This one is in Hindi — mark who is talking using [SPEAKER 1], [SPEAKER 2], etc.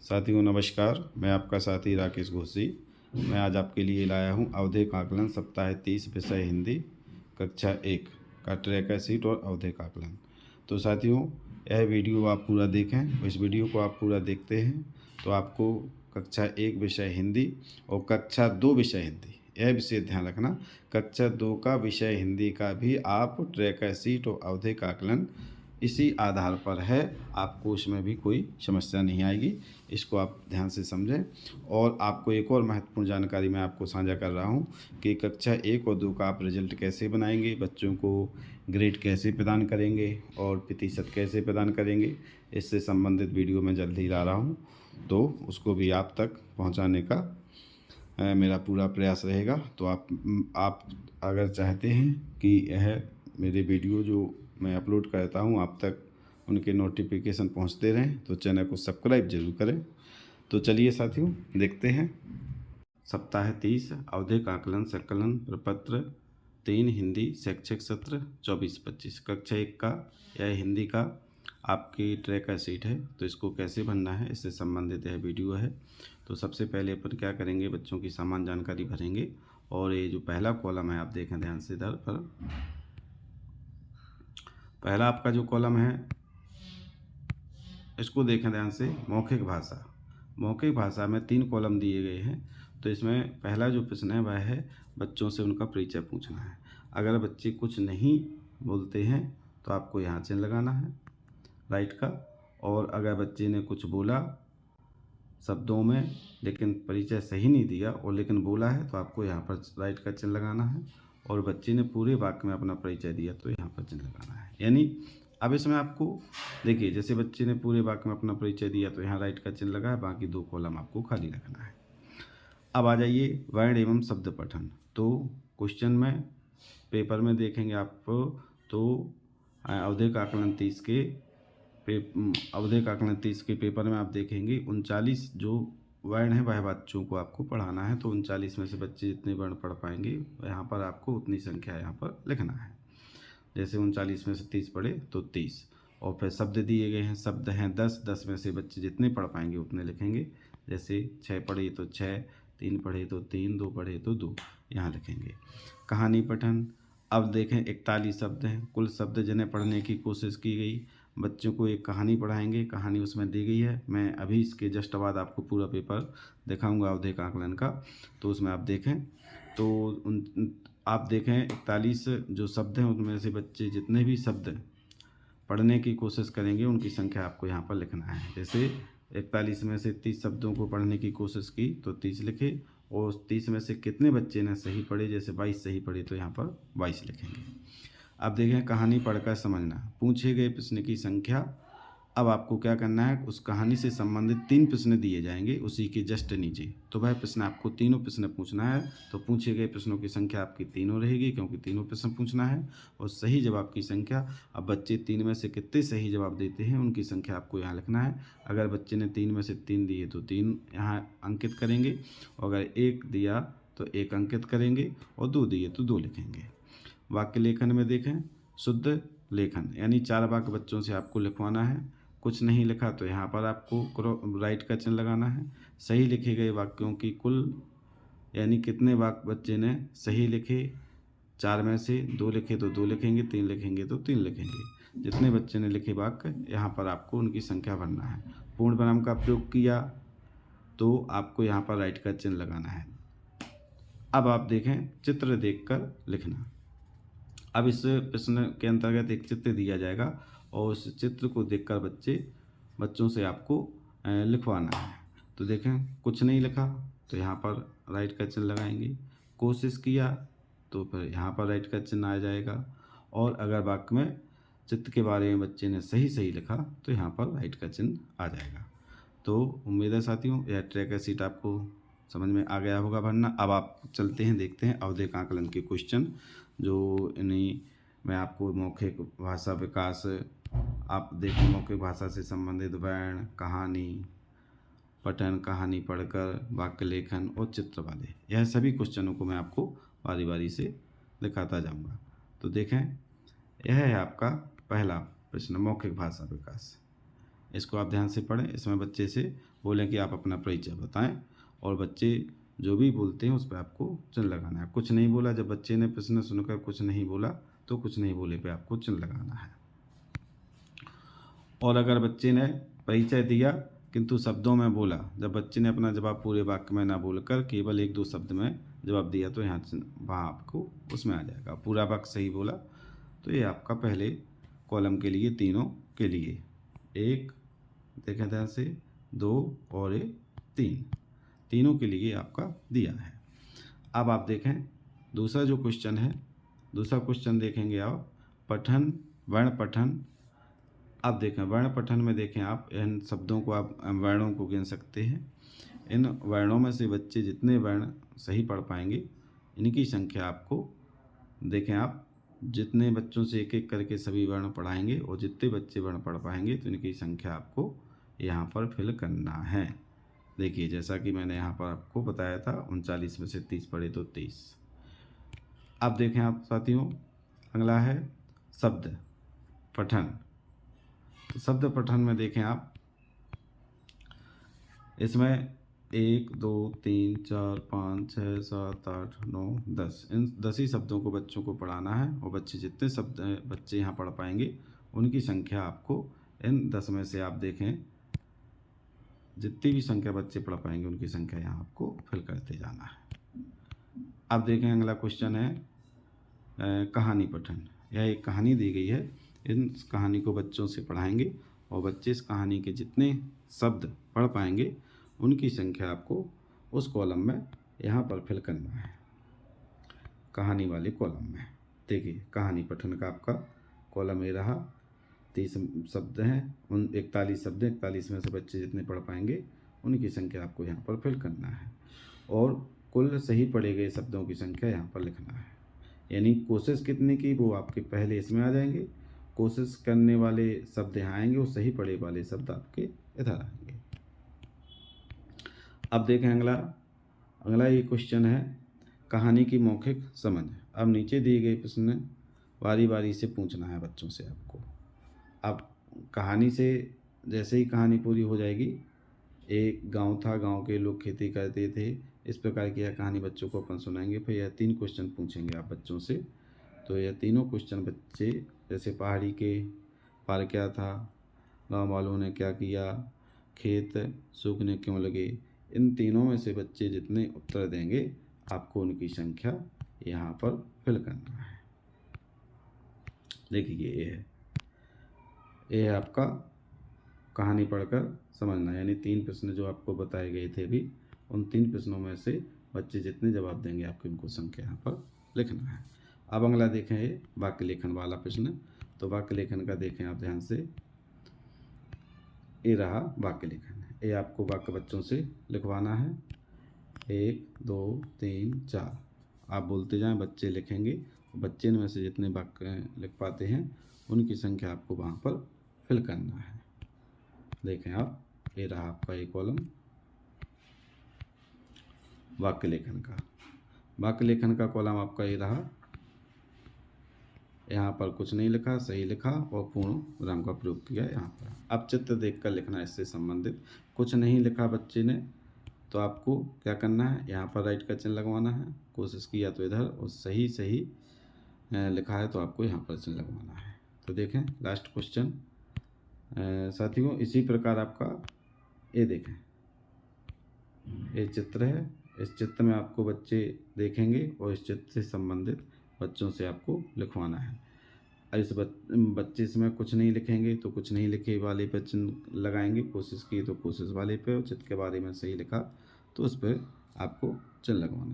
[SPEAKER 1] साथियों नमस्कार, मैं आपका साथी राकेश घोषी। मैं आज आपके लिए लाया हूं अवधेक आकलन सप्ताह 30 विषय हिंदी कक्षा 1 का ट्रैक शीट और अवधेक आकलन। तो साथियों, यह वीडियो आप पूरा देखें। इस वीडियो को आप पूरा देखते हैं तो आपको कक्षा 1 विषय हिंदी और कक्षा 2 विषय हिंदी, यह विषय ध्यान रखना, कक्षा 2 का विषय हिंदी का भी आप ट्रैक शीट और अवधेक आकलन इसी आधार पर है, आपको उसमें भी कोई समस्या नहीं आएगी। इसको आप ध्यान से समझें। और आपको एक और महत्वपूर्ण जानकारी मैं आपको साझा कर रहा हूँ कि कक्षा 1 और 2 का आप रिजल्ट कैसे बनाएंगे, बच्चों को ग्रेड कैसे प्रदान करेंगे और प्रतिशत कैसे प्रदान करेंगे, इससे संबंधित वीडियो मैं जल्द ही ला रहा हूँ। तो उसको भी आप तक पहुँचाने का मेरा पूरा प्रयास रहेगा। तो आप अगर चाहते हैं कि यह मेरे वीडियो जो मैं अपलोड करता हूँ आप तक उनके नोटिफिकेशन पहुँचते रहें तो चैनल को सब्सक्राइब जरूर करें। तो चलिए साथियों, देखते हैं सप्ताह 30 अवधेक आकलन संकलन प्रपत्र 3 हिंदी शैक्षिक सत्र 24-25 कक्षा 1 का यह हिंदी का आपकी ट्रैक का शीट है। तो इसको कैसे भरना है इससे संबंधित यह वीडियो है। तो सबसे पहले अपन क्या करेंगे, बच्चों की सामान्य जानकारी भरेंगे। और ये जो पहला कॉलम है आप देखें ध्यान से, इधर पर पहला आपका जो कॉलम है इसको देखें ध्यान से, मौखिक भाषा। मौखिक भाषा में 3 कॉलम दिए गए हैं। तो इसमें पहला जो प्रश्न है वह है बच्चों से उनका परिचय पूछना है। अगर बच्चे कुछ नहीं बोलते हैं तो आपको यहाँ चिन्ह लगाना है राइट का। और अगर बच्चे ने कुछ बोला शब्दों में लेकिन परिचय सही नहीं दिया और लेकिन बोला है तो आपको यहाँ पर राइट का चिन्ह लगाना है। और बच्चे ने पूरे वाक्य में अपना परिचय दिया तो यहाँ पर चिन्ह लगाना है। यानी अब इसमें आपको देखिए, जैसे बच्चे ने पूरे वाक्य में अपना परिचय दिया तो यहाँ राइट का चिन्ह लगा है, बाकी 2 कॉलम आपको खाली रखना है। अब आ जाइए वर्ण एवं शब्द पठन। तो क्वेश्चन में पेपर में देखेंगे आप तो अवधेक आकलन 30 के पेपर में आप देखेंगे 39 जो वर्ण है वह बच्चों को आपको पढ़ाना है। तो 39 में से बच्चे जितने वर्ण पढ़ पाएंगे यहाँ पर आपको उतनी संख्या यहाँ पर लिखना है। जैसे 39 में से 30 पढ़े तो 30। और फिर शब्द दिए गए हैं, शब्द हैं 10 में से बच्चे जितने पढ़ पाएंगे उतने लिखेंगे। जैसे 6 पढ़े तो 6, 3 पढ़े तो 3, 2 पढ़े तो 2, यहाँ लिखेंगे। कहानी पठन, अब देखें 41 शब्द हैं कुल शब्द जिन्हें पढ़ने की कोशिश की गई। बच्चों को एक कहानी पढ़ाएंगे, कहानी उसमें दी गई है। मैं अभी इसके जस्ट बाद आपको पूरा पेपर दिखाऊंगा अवधेक आकलन का, तो उसमें आप देखें। तो आप देखें 41 जो शब्द हैं उनमें से बच्चे जितने भी शब्द पढ़ने की कोशिश करेंगे उनकी संख्या आपको यहाँ पर लिखना है। जैसे 41 में से 30 शब्दों को पढ़ने की कोशिश की तो 30 लिखे। और 30 में से कितने बच्चे ने सही पढ़े, जैसे 22 सही पढ़े तो यहाँ पर 22 लिखेंगे। अब देखें कहानी पढ़कर समझना, पूछे गए प्रश्न की संख्या। अब आपको क्या करना है, उस कहानी से संबंधित 3 प्रश्न दिए जाएंगे उसी के जस्ट नीचे। तो वह प्रश्न आपको तीनों प्रश्न पूछना है। तो पूछे गए प्रश्नों की संख्या आपकी 3 रहेगी क्योंकि तीनों प्रश्न पूछना है। और सही जवाब की संख्या, अब बच्चे 3 में से कितने सही जवाब देते हैं उनकी संख्या आपको यहाँ लिखना है। अगर बच्चे ने 3 में से 3 दिए तो 3 यहाँ अंकित करेंगे। और अगर 1 दिया तो 1 अंकित करेंगे और 2 दिए तो 2 लिखेंगे। वाक्य लेखन में देखें शुद्ध लेखन, यानी 4 वाक्य बच्चों से आपको लिखवाना है। कुछ नहीं लिखा तो यहाँ पर आपको राइट का चिन्ह लगाना है। सही लिखे गए वाक्यों की कुल, यानी कितने वाक्य बच्चे ने सही लिखे, 4 में से 2 लिखे तो 2 लिखेंगे, 3 लिखेंगे तो 3 लिखेंगे। जितने बच्चे ने लिखे वाक्य यहाँ पर आपको उनकी संख्या भरना है। पूर्ण विराम का प्रयोग किया तो आपको यहाँ पर राइट का चिन्ह लगाना है। अब आप देखें चित्र देखकर लिखना। अब इस प्रश्न के अंतर्गत एक चित्र दिया जाएगा और उस चित्र को देखकर बच्चों से आपको लिखवाना है। तो देखें कुछ नहीं लिखा तो यहाँ पर राइट का चिन्ह लगाएंगे। कोशिश किया तो फिर यहाँ पर राइट का चिन्ह आ जाएगा। और अगर वाक्य में चित्र के बारे में बच्चे ने सही लिखा तो यहाँ पर राइट का चिन्ह आ जाएगा। तो उम्मीद है साथियों यह ट्रैक का शीट आपको समझ में आ गया होगा भरना। अब आप चलते हैं, देखते हैं अवधेक आकलन के क्वेश्चन जो इन्हीं मैं आपको मौखिक भाषा विकास, आप देखें मौखिक भाषा से संबंधित वर्ण, कहानी पठन, कहानी पढ़कर, वाक्य लेखन और चित्र वाले, यह सभी क्वेश्चनों को मैं आपको बारी बारी से दिखाता जाऊंगा। तो देखें यह है आपका पहला प्रश्न मौखिक भाषा विकास। इसको आप ध्यान से पढ़ें। इसमें बच्चे से बोलें कि आप अपना परिचय बताएं, और बच्चे जो भी बोलते हैं उस पर आपको चिन्ह लगाना है। कुछ नहीं बोला, जब बच्चे ने प्रश्न सुनकर कुछ नहीं बोला तो कुछ नहीं बोले पे आपको चिन्ह लगाना है। और अगर बच्चे ने परिचय दिया किंतु शब्दों में बोला, जब बच्चे ने अपना जवाब पूरे वाक्य में ना बोलकर केवल 1-2 शब्द में जवाब दिया तो यहाँ वहाँ आपको उसमें आ जाएगा। पूरा वाक्य सही बोला तो ये आपका पहले कॉलम के लिए, तीनों के लिए, 1 देखें ध्यान से, 2 और ये 3, तीनों के लिए आपका दिया है। अब आप देखें दूसरा जो क्वेश्चन है, दूसरा क्वेश्चन देखेंगे आप, पठन, वर्ण पठन। अब देखें वर्ण पठन में देखें आप इन शब्दों को, आप वर्णों को गिन सकते हैं। इन वर्णों में से बच्चे जितने वर्ण सही पढ़ पाएंगे इनकी संख्या आपको, देखें आप जितने बच्चों से एक एक करके सभी वर्ण पढ़ाएंगे और जितने बच्चे वर्ण पढ़ पाएंगे तो इनकी संख्या आपको यहाँ पर फिल करना है। देखिए जैसा कि मैंने यहाँ पर आपको बताया था, 39 में से 30 पढ़े तो 23। अब देखें आप साथियों, अगला है शब्द पठन। तो शब्द पठन में देखें आप, इसमें 1 2 3 4 5 6 7 8 9 10, इन 10 ही शब्दों को बच्चों को पढ़ाना है और बच्चे जितने शब्द बच्चे यहाँ पढ़ पाएंगे उनकी संख्या आपको इन 10 में से, आप देखें जितनी भी संख्या बच्चे पढ़ पाएंगे उनकी संख्या यहाँ आपको फिल करते जाना है। अब देखें अगला क्वेश्चन है कहानी पठन। यह एक कहानी दी गई है, इन कहानी को बच्चों से पढ़ाएंगे और बच्चे इस कहानी के जितने शब्द पढ़ पाएंगे उनकी संख्या आपको उस कॉलम में यहाँ पर फिल करना है, कहानी वाले कॉलम में। देखिए कहानी पठन का आपका कॉलम ये रहा, 30 शब्द हैं, उन 41 शब्द हैं, 41 में से बच्चे जितने पढ़ पाएंगे उनकी संख्या आपको यहाँ पर फिल करना है और कुल सही पढ़े गए शब्दों की संख्या यहाँ पर लिखना है। यानी कोशिश कितने की वो आपके पहले इसमें आ जाएंगे, कोशिश करने वाले शब्द यहाँ आएंगे और सही पढ़े वाले शब्द आपके इधर आएंगे। अब देखें अगला ये क्वेश्चन है कहानी की मौखिक समझ। अब नीचे दिए गए प्रश्न बारी बारी से पूछना है बच्चों से आपको। अब कहानी से जैसे ही कहानी पूरी हो जाएगी, एक गांव था, गांव के लोग खेती करते थे, इस प्रकार की यह कहानी बच्चों को अपन सुनाएंगे। फिर यह 3 क्वेश्चन पूछेंगे आप बच्चों से। तो यह तीनों क्वेश्चन बच्चे, जैसे पहाड़ी के पार क्या था, गांव वालों ने क्या किया, खेत सूखने क्यों लगे, इन तीनों में से बच्चे जितने उत्तर देंगे आपको उनकी संख्या यहाँ पर फिल करना है। देखिए ये है आपका कहानी पढ़कर समझना, यानी 3 प्रश्न जो आपको बताए गए थे अभी, उन 3 प्रश्नों में से बच्चे जितने जवाब देंगे आपकी उनको संख्या यहाँ पर लिखना है। अब अगला देखें ये वाक्य लेखन वाला प्रश्न। तो वाक्य लेखन का देखें आप ध्यान से, ये रहा वाक्य लेखन। ये आपको वाक्य बच्चों से लिखवाना है, 1 2 3 4 आप बोलते जाएं, बच्चे लिखेंगे। बच्चे में से जितने वाक्य लिख पाते हैं उनकी संख्या आपको वहाँ पर फिल करना है। देखें आप, ये रहा आपका एक कॉलम वाक्य लेखन का। वाक्य लेखन का कॉलम आपका ये रहा, यहाँ पर कुछ नहीं लिखा, सही लिखा और पूर्ण विराम का प्रयोग किया यहाँ पर। अब चित्र देखकर लिखना इससे संबंधित। कुछ नहीं लिखा बच्चे ने तो आपको क्या करना है, यहाँ पर राइट का चिन्ह लगवाना है, कोशिश किया तो इधर, और सही लिखा है तो आपको यहाँ पर चिन्ह लगवाना है। तो देखें लास्ट क्वेश्चन साथियों, इसी प्रकार आपका ये देखें, ये चित्र है, इस चित्र में आपको बच्चे देखेंगे और इस चित्र से संबंधित बच्चों से आपको लिखवाना है। इस बच्चे इसमें कुछ नहीं लिखेंगे तो कुछ नहीं लिखे वाले पे चिन्ह लगाएंगे, कोशिश की तो कोशिश वाले पे, और चित्र के बारे में सही लिखा तो उस पर आपको चिन्ह लगवाना है।